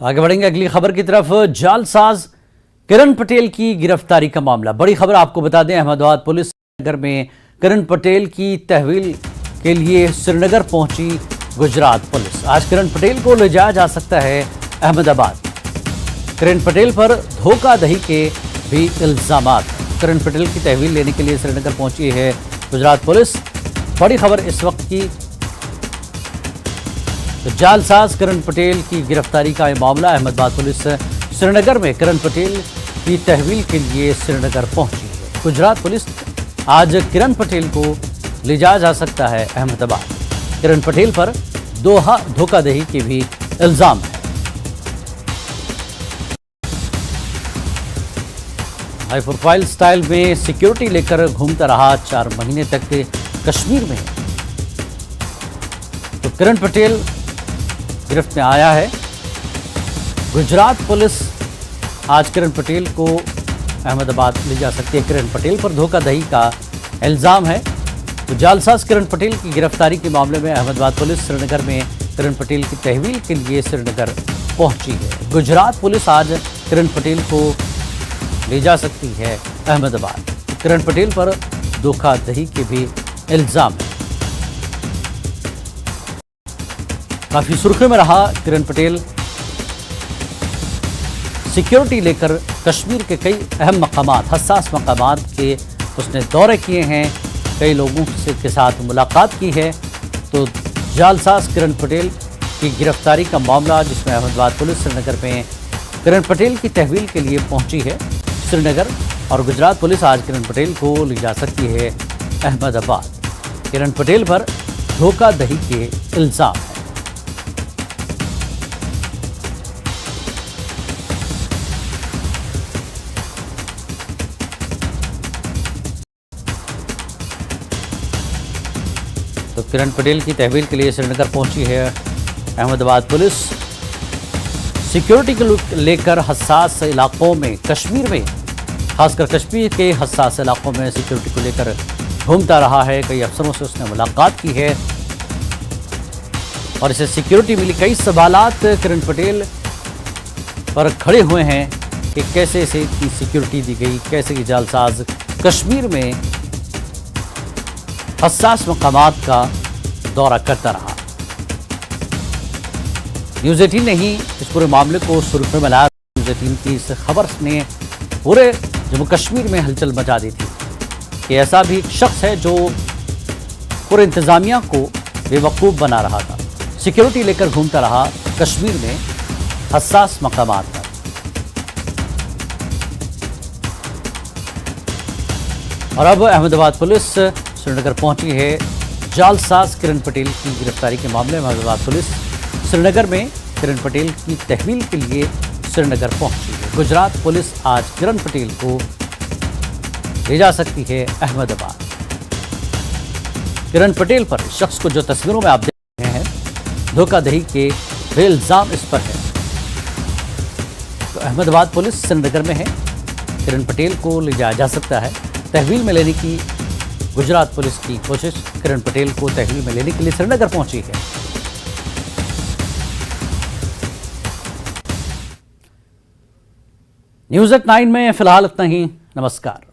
आगे बढ़ेंगे अगली खबर की तरफ। जालसाज किरण पटेल की गिरफ्तारी का मामला, बड़ी खबर आपको बता दें। अहमदाबाद पुलिस श्रीनगर में किरण पटेल की तहवील के लिए श्रीनगर पहुंची गुजरात पुलिस। आज किरण पटेल को ले जाया जा सकता है अहमदाबाद। किरण पटेल पर धोखाधड़ी के भी इल्जामात। किरण पटेल की तहवील लेने के लिए श्रीनगर पहुंची है गुजरात पुलिस। बड़ी खबर इस वक्त की, तो जालसाज किरण पटेल की गिरफ्तारी का यह मामला। अहमदाबाद पुलिस श्रीनगर में किरण पटेल की तहवील के लिए श्रीनगर पहुंची है गुजरात पुलिस। आज किरण पटेल को ले जाया जा सकता है अहमदाबाद। किरण पटेल पर धोखाधड़ी के भी इल्जाम है। हाई प्रोफाइल स्टाइल में सिक्योरिटी लेकर घूमता रहा 4 महीने तक कश्मीर में। तो किरण पटेल गिरफ्त में आया है। गुजरात पुलिस आज किरण पटेल को अहमदाबाद ले जा सकती है। किरण पटेल पर धोखाधड़ी का इल्जाम है। तो जालसाज किरण पटेल की गिरफ्तारी के मामले में अहमदाबाद पुलिस श्रीनगर में किरण पटेल की तहवील के लिए श्रीनगर पहुंची है। गुजरात पुलिस आज किरण पटेल को ले जा सकती है अहमदाबाद। किरण पटेल पर धोखाधड़ी के भी इल्जाम है। काफी सुर्खियों में रहा किरण पटेल। सिक्योरिटी लेकर कश्मीर के कई अहम मकामात, हसास मकामात के उसने दौरे किए हैं, कई लोगों के साथ मुलाकात की है। तो जालसाज किरण पटेल की गिरफ्तारी का मामला, जिसमें अहमदाबाद पुलिस श्रीनगर में किरण पटेल की तहवील के लिए पहुंची है श्रीनगर, और गुजरात पुलिस आज किरण पटेल को ले जा सकती है अहमदाबाद। किरण पटेल पर धोखाधड़ी के इल्जाम है। तो किरण पटेल की तहवील के लिए श्रीनगर पहुंची है अहमदाबाद पुलिस। सिक्योरिटी को लेकर हसास इलाकों में, कश्मीर में, खासकर कश्मीर के हसास इलाकों में सिक्योरिटी को लेकर घूमता रहा है। कई अफसरों से उसने मुलाकात की है और इसे सिक्योरिटी मिली। कई सवालात किरण पटेल पर खड़े हुए हैं कि कैसे इसे इतनी सिक्योरिटी दी गई, कैसे कि जालसाज कश्मीर में हसास मकामात का दौरा करता रहा। न्यूज़ 18 ने ही इस पूरे मामले को सुर्खियों में लाया। न्यूज़ 18 की इस खबर ने पूरे जम्मू कश्मीर में हलचल मचा दी थी कि ऐसा भी एक शख्स है जो पूरे इंतजामिया को बेवकूफ़ बना रहा था, सिक्योरिटी लेकर घूमता रहा कश्मीर में हसास मकामात पर। और अब अहमदाबाद पुलिस श्रीनगर पहुंची है जालसाज किरण पटेल की गिरफ्तारी के मामले में। अहमदाबाद पुलिस श्रीनगर में किरण पटेल की तहवील के लिए श्रीनगर पहुंची है। गुजरात पुलिस आज किरण पटेल को ले जा सकती है अहमदाबाद। किरण पटेल पर शख्स को जो तस्वीरों में आप देख रहे हैं, धोखाधड़ी के इल्जाम इस पर है। तो अहमदाबाद पुलिस श्रीनगर में है। किरण पटेल को ले जाया जा सकता है। तहवील में लेने की गुजरात पुलिस की कोशिश। किरण पटेल को तहवील में लेने के लिए श्रीनगर पहुंची है। न्यूज़ 9 में फिलहाल इतना ही। नमस्कार।